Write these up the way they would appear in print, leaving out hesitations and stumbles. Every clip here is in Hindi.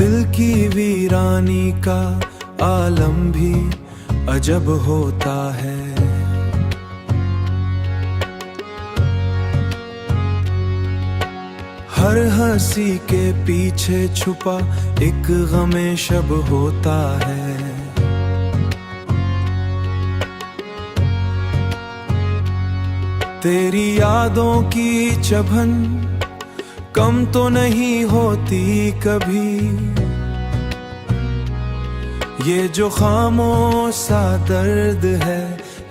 दिल की वीरानी का आलम भी अजब होता है। हर हंसी के पीछे छुपा एक गमे शब होता है। तेरी यादों की चभन कम तो नहीं होती कभी, ये जो खामोश सा दर्द है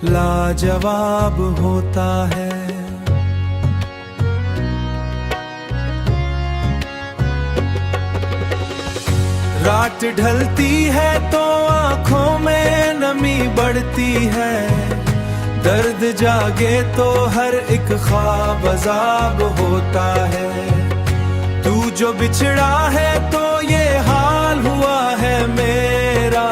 लाजवाब होता है। रात ढलती है तो आंखों में नमी बढ़ती है, दर्द जागे तो हर एक ख्वाब अज़ाब होता है। तू जो बिछड़ा है तो ये हाल हुआ है मेरा,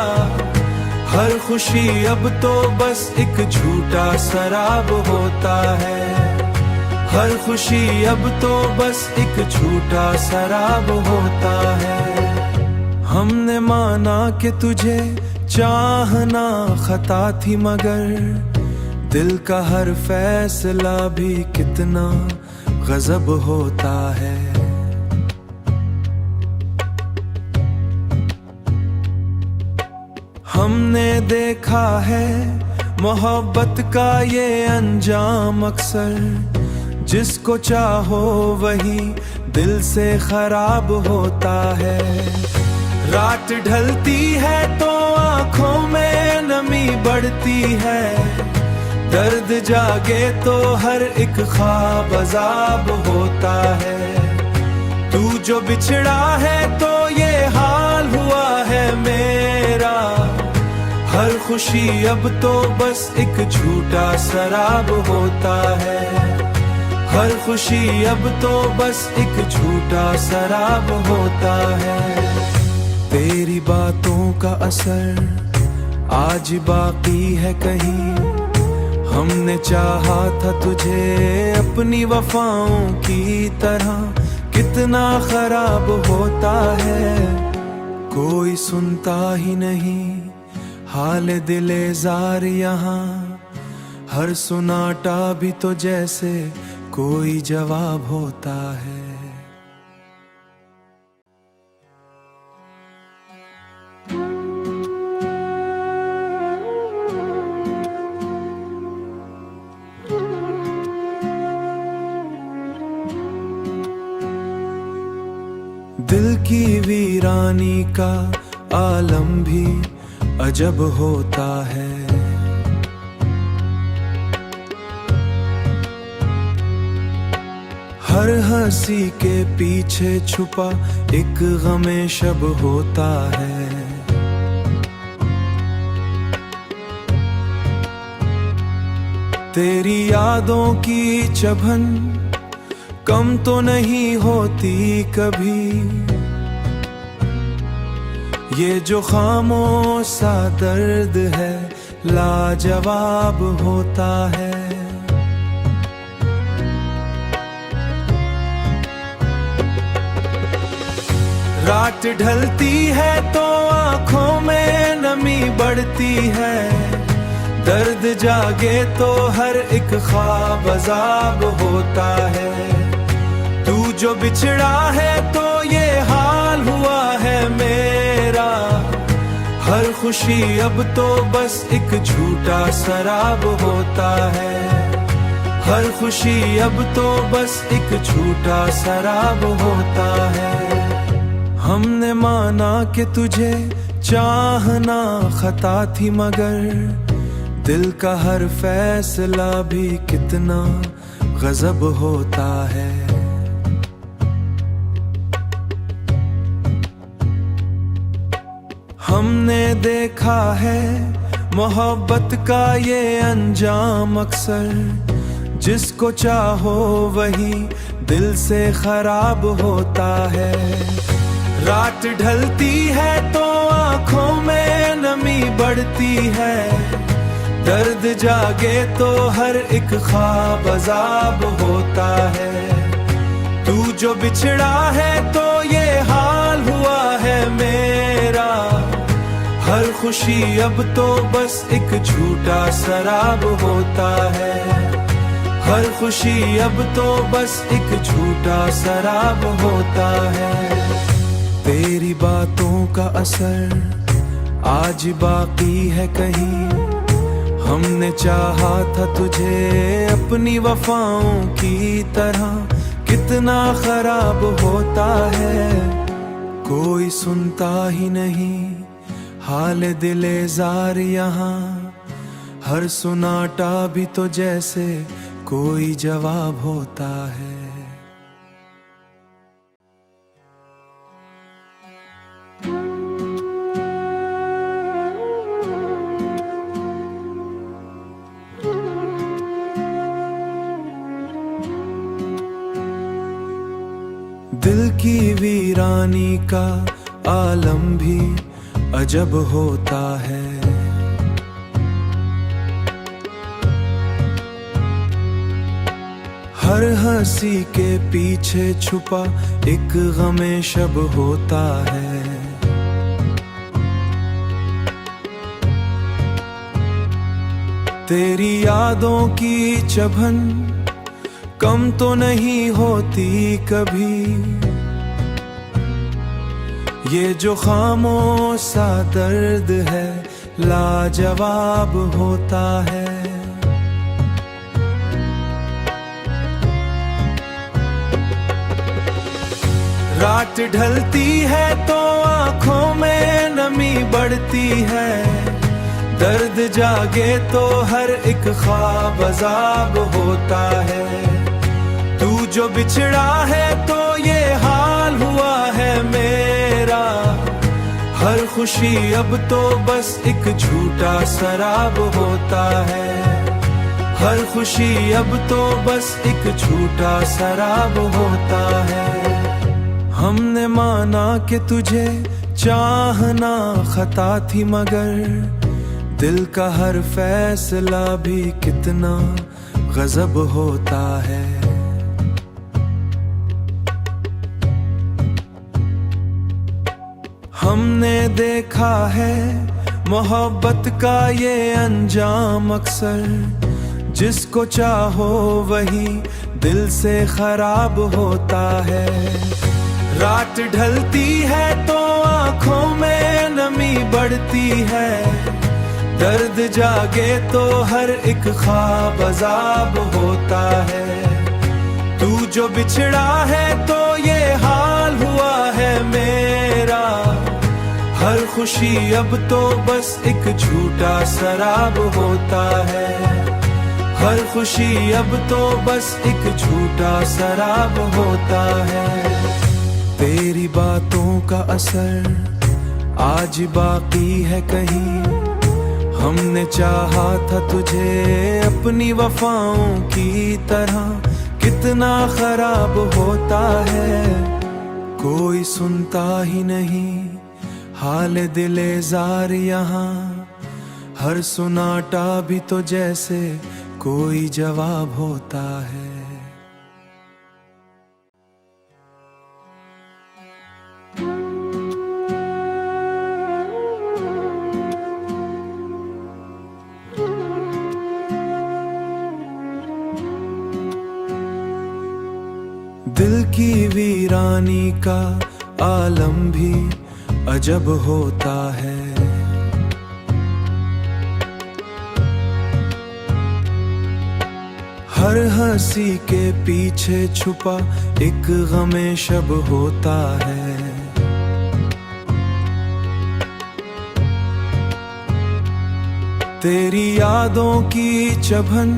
हर खुशी अब तो बस एक झूठा शराब होता है। हर खुशी अब तो बस एक झूठा शराब होता है। हमने माना कि तुझे चाहना खता थी, मगर दिल का हर फैसला भी कितना गजब होता है। हमने देखा है मोहब्बत का ये अंजाम अक्सर, जिसको चाहो वही दिल से खराब होता है। रात ढलती है तो आंखों में नमी बढ़ती है, दर्द जागे तो हर एक ख्वाब अज़ाब होता है। तू जो बिछड़ा है तो ये हाल हुआ है मेरा, हर खुशी अब तो बस एक झूठा शराब होता है। हर खुशी अब तो बस एक झूठा शराब होता है। तेरी बातों का असर आज बाकी है कहीं, हमने चाहा था तुझे अपनी वफाओं की तरह, कितना खराब होता है। कोई सुनता ही नहीं हाल दिले जार यहाँ, हर सुनाटा भी तो जैसे कोई जवाब होता है। दिल की वीरानी का आलम भी अजब होता है। हर हंसी के पीछे छुपा एक गमे शब होता है। तेरी यादों की चभन कम तो नहीं होती कभी, ये जो खामोश सा दर्द है लाजवाब होता है। रात ढलती है तो आंखों में नमी बढ़ती है, दर्द जागे तो हर एक ख्वाब अज़ाब होता है। तू जो बिछड़ा है तो ये हाल हुआ है मेरा, हर खुशी अब तो बस एक झूठा शराब होता है। हर खुशी अब तो बस एक झूठा शराब होता है। हमने माना कि तुझे चाहना खता थी, मगर दिल का हर फैसला भी कितना गजब होता है। हमने देखा है मोहब्बत का ये अंजाम अक्सर, जिसको चाहो वही दिल से खराब होता है। रात ढलती है तो आंखों में नमी बढ़ती है, दर्द जागे तो हर एक ख्वाब अज़ाब होता है। तू जो बिछड़ा है तो ये हाल हुआ है खुशी अब तो बस एक झूठा शराब होता है। हर खुशी अब तो बस एक झूठा शराब होता है। तेरी बातों का असर आज बाकी है कहीं, हमने चाहा था तुझे अपनी वफाओं की तरह, कितना खराब होता है। कोई सुनता ही नहीं हाल दिले जार यहाँ, हर सुनाटा भी तो जैसे कोई जवाब होता है। दिल की वीरानी का आलम भी अजब होता है। हर हंसी के पीछे छुपा एक गमे शब होता है। तेरी यादों की चभन कम तो नहीं होती कभी, ये जो खामोश सा दर्द है लाजवाब होता है। रात ढलती है तो आंखों में नमी बढ़ती है, दर्द जागे तो हर एक ख्वाब अज़ाब होता है। तू जो बिछड़ा है तो ये हाल हुआ है मेरा, हर खुशी अब तो बस एक झूठा शराब होता है। हर खुशी अब तो बस एक झूठा शराब होता है। हमने माना कि तुझे चाहना खता थी, मगर दिल का हर फैसला भी कितना गजब होता है। हमने देखा है मोहब्बत का ये अंजाम अक्सर, जिसको चाहो वही दिल से खराब होता है। रात ढलती है तो आंखों में नमी बढ़ती है, दर्द जागे तो हर एक ख्वाब अज़ाब होता है। तू जो बिछड़ा है तो ये हाल हुआ है मेरा, हर खुशी अब तो बस एक झूठा शराब होता है। हर खुशी अब तो बस एक झूठा शराब होता है। तेरी बातों का असर आज बाकी है कहीं, हमने चाहा था तुझे अपनी वफाओं की तरह, कितना खराब होता है। कोई सुनता ही नहीं हाल दिले जार यहाँ, हर सुनाटा भी तो जैसे कोई जवाब होता है। दिल की वीरानी का आलम भी अजब होता है। हर हंसी के पीछे छुपा एक गमे शब होता है। तेरी यादों की चभन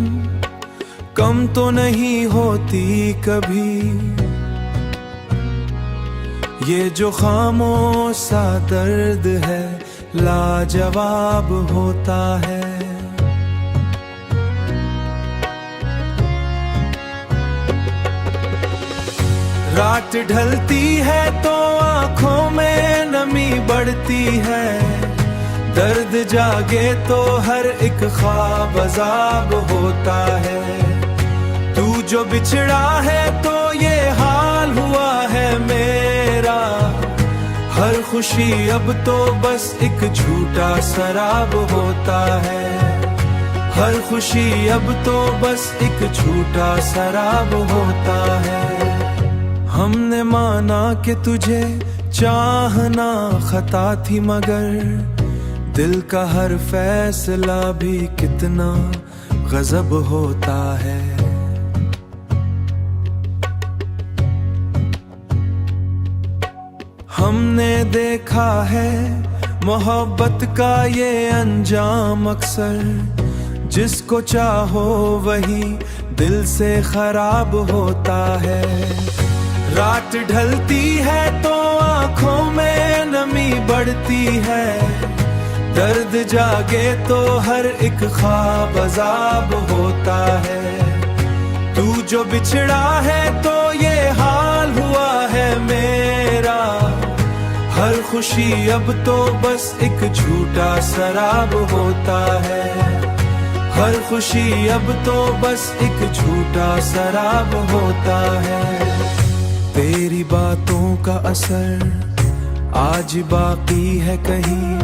कम तो नहीं होती कभी, ये जो खामोश सा दर्द है लाजवाब होता है। रात ढलती है तो आंखों में नमी बढ़ती है, दर्द जागे तो हर एक ख्वाब अज़ाब होता है। तू जो बिछड़ा है तो ये हाल हुआ है मेरा, हर खुशी अब तो बस एक झूठा शराब होता है। हर खुशी अब तो बस एक झूठा शराब होता है। हमने माना कि तुझे चाहना खता थी, मगर दिल का हर फैसला भी कितना गजब होता है। हमने देखा है मोहब्बत का ये अंजाम अक्सर, जिसको चाहो वही दिल से खराब होता है। रात ढलती है तो आंखों में नमी बढ़ती है, दर्द जागे तो हर एक ख्वाब अजाब होता है। तू जो बिछड़ा है तो ये हाल हुआ है मेरा, हर खुशी अब तो बस एक झूठा शराब होता है। हर खुशी अब तो बस एक झूठा शराब होता है। तेरी बातों का असर आज बाकी है कहीं,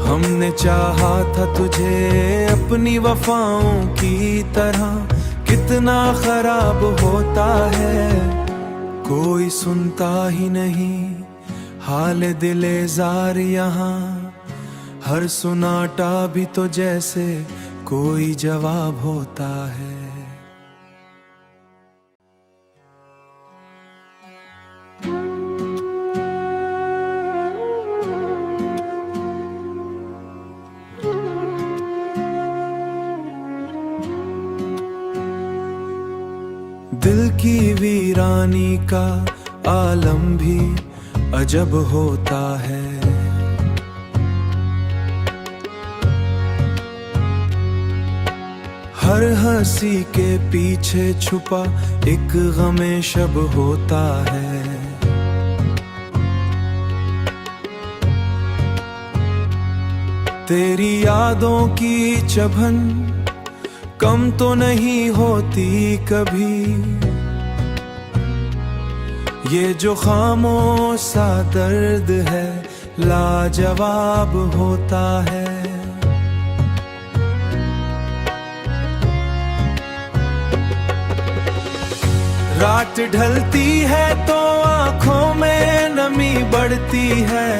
हमने चाहा था तुझे अपनी वफाओं की तरह, कितना खराब होता है। कोई सुनता ही नहीं हाल दिले जार यहाँ, हर सुनाटा भी तो जैसे कोई जवाब होता है। दिल की वीरानी का आलम भी अजब होता है। हर हंसी के पीछे छुपा एक गमे शब होता है। तेरी यादों की चभन कम तो नहीं होती कभी, ये जो खामोश सा दर्द है लाजवाब होता है। रात ढलती है तो आंखों में नमी बढ़ती है,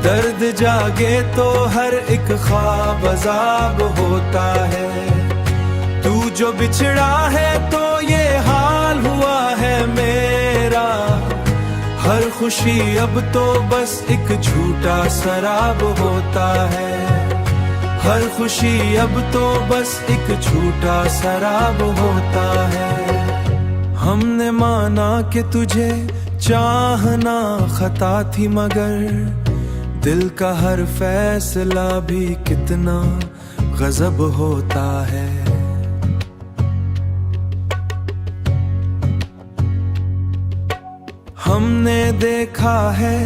दर्द जागे तो हर एक ख्वाब अजाब होता है। तू जो बिछड़ा है तो ये हाल हुआ है मेरा, हर खुशी अब तो बस एक झूठा शराब होता है। हर खुशी अब तो बस एक झूठा शराब होता है। हमने माना कि तुझे चाहना खता थी, मगर दिल का हर फैसला भी कितना गजब होता है। हमने देखा है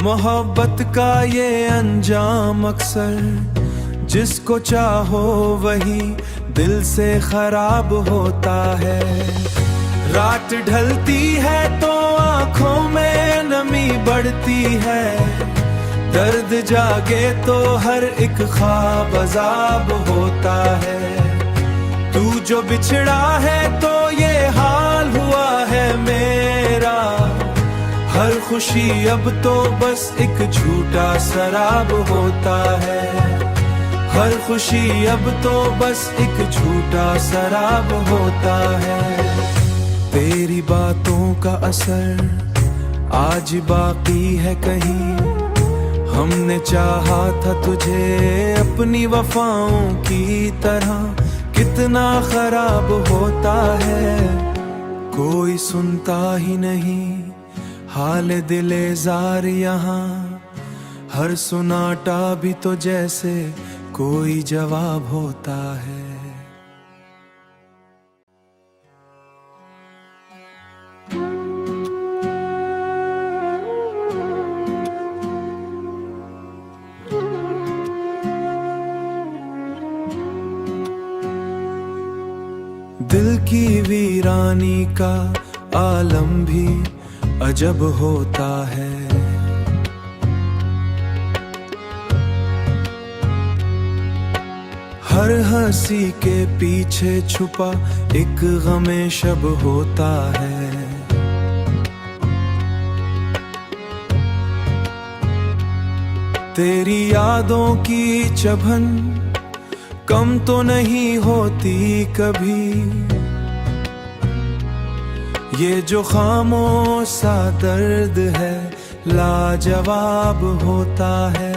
मोहब्बत का ये अंजाम अक्सर, जिसको चाहो वही दिल से खराब होता है। रात ढलती है तो आंखों में नमी बढ़ती है, दर्द जागे तो हर एक ख्वाब अजाब होता है। तू जो बिछड़ा है तो ये हाल हुआ है मेरा, हर खुशी अब तो बस एक झूठा शराब होता है। हर खुशी अब तो बस एक झूठा शराब होता है। तेरी बातों का असर आज बाकी है कहीं, हमने चाहा था तुझे अपनी वफाओं की तरह, कितना खराब होता है। कोई सुनता ही नहीं हाल दिले जार यहाँ, हर सुनाटा भी तो जैसे कोई जवाब होता है। दिल की वीरानी का आलम भी अजब होता है। हर हंसी के पीछे छुपा एक गमे शब होता है। तेरी यादों की चभन कम तो नहीं होती कभी, ये जो खामोश सा दर्द है लाजवाब होता है।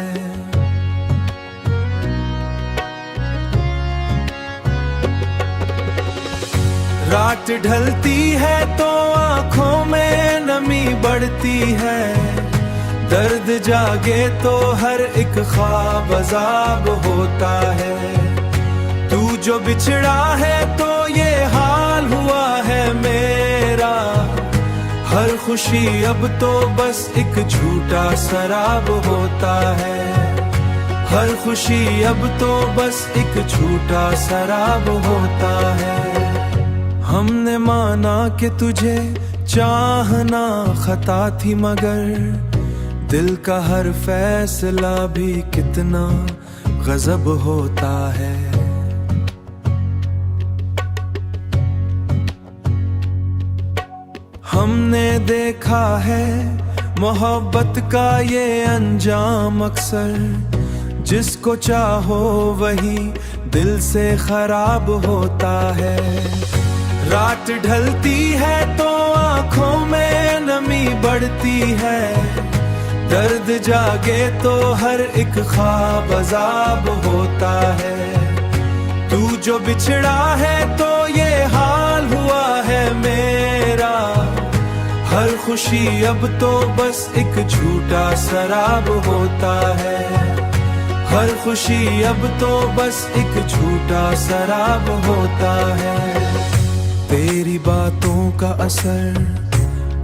रात ढलती है तो आंखों में नमी बढ़ती है, दर्द जागे तो हर एक ख्वाब अज़ाब होता है। तू जो बिछड़ा है तो ये हाल हुआ है मेरा, हर खुशी अब तो बस एक झूठा शराब होता है। हर खुशी अब तो बस एक झूठा शराब होता है। हमने माना कि तुझे चाहना खता थी, मगर दिल का हर फैसला भी कितना गजब होता है। हमने देखा है मोहब्बत का ये अंजाम अक्सर, जिसको चाहो वही दिल से खराब होता है। रात ढलती है तो आंखों में नमी बढ़ती है, दर्द जागे तो हर एक ख्वाब अज़ाब होता है। तू जो बिछड़ा है तो ये हाल हुआ है मेरा, हर खुशी अब तो बस एक झूठा शराब होता है। हर खुशी अब तो बस एक झूठा शराब होता है। तेरी बातों का असर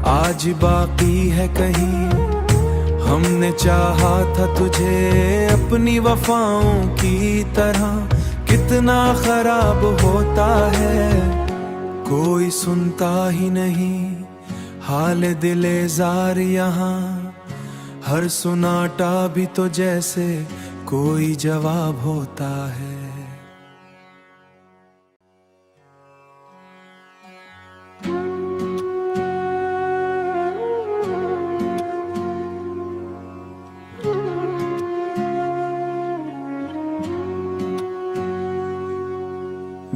आज बाकी है कहीं, हमने चाहा था तुझे अपनी वफाओं की तरह, कितना खराब होता है। कोई सुनता ही नहीं हाल दिले जार यहाँ, हर सुनाटा भी तो जैसे कोई जवाब होता है।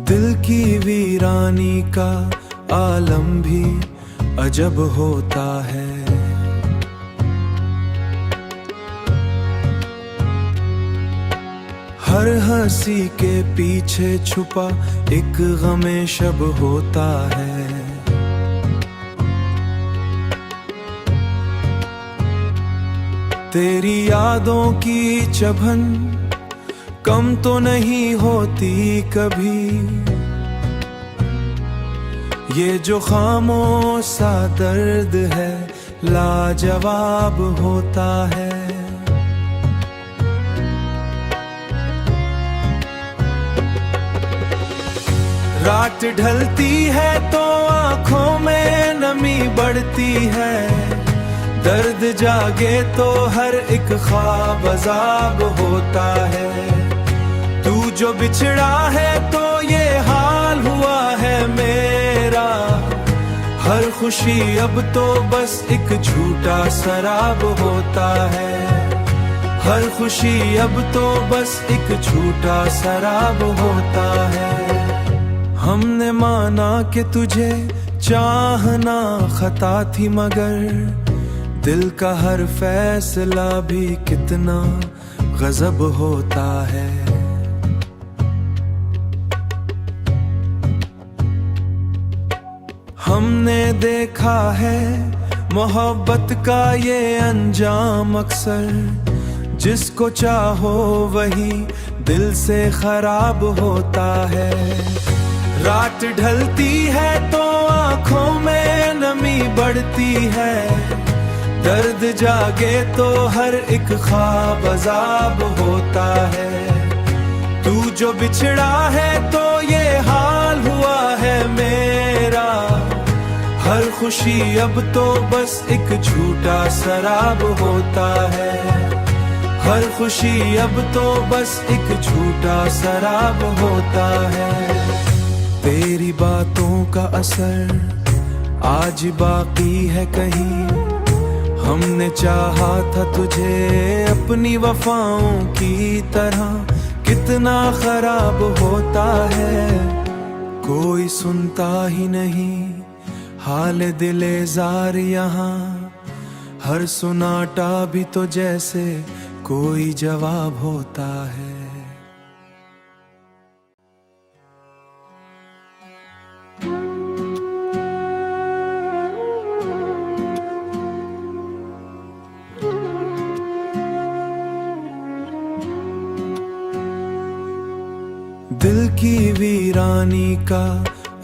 दिल की वीरानी का आलम भी अजब होता है। हर हंसी के पीछे छुपा एक गमे शब होता है। तेरी यादों की चभन कम तो नहीं होती कभी, ये जो खामोश सा दर्द है लाजवाब होता है। रात ढलती है तो आंखों में नमी बढ़ती है, दर्द जागे तो हर एक ख्वाब अज़ाब होता है। तू जो बिछड़ा है तो ये हाल हुआ है मेरा, हर खुशी अब तो बस एक झूठा शराब होता है। हर खुशी अब तो बस एक झूठा शराब होता है। हमने माना कि तुझे चाहना खता थी, मगर दिल का हर फैसला भी कितना गजब होता है। हमने देखा है मोहब्बत का ये अंजाम अक्सर, जिसको चाहो वही दिल से खराब होता है। रात ढलती है तो आंखों में नमी बढ़ती है, दर्द जागे तो हर एक ख्वाब अज़ाब होता है। तू जो बिछड़ा है तो ये हाल हुआ है मेरा, हर खुशी अब तो बस एक झूठा शराब होता है। हर हर खुशी अब तो बस एक झूठा शराब होता है। तेरी बातों का असर आज बाकी है कहीं, हमने चाहा था तुझे अपनी वफाओं की तरह, कितना खराब होता है। कोई सुनता ही नहीं हाल दिले जार यहाँ, हर सुनाटा भी तो जैसे कोई जवाब होता है। दिल की वीरानी का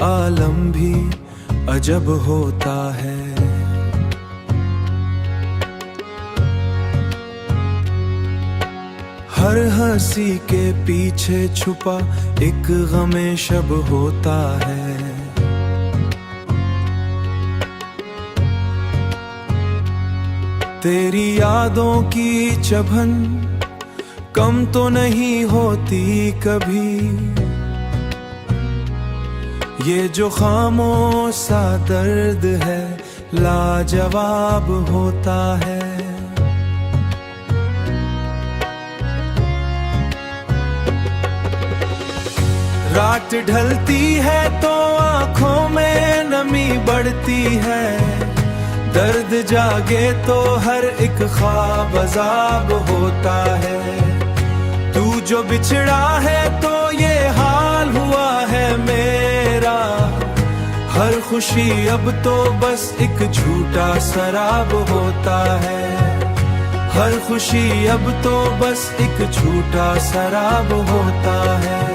आलम भी अजब होता है। हर हंसी के पीछे छुपा एक गमे शब होता है। तेरी यादों की चभन कम तो नहीं होती कभी, ये जो खामोश सा दर्द है लाजवाब होता है। रात ढलती है तो आंखों में नमी बढ़ती है, दर्द जागे तो हर एक ख्वाब अज़ाब होता है। तू जो बिछड़ा है तो ये हाल हुआ है मेरा, हर खुशी अब तो बस एक झूठा शराब होता है। हर खुशी अब तो बस एक झूठा शराब होता है।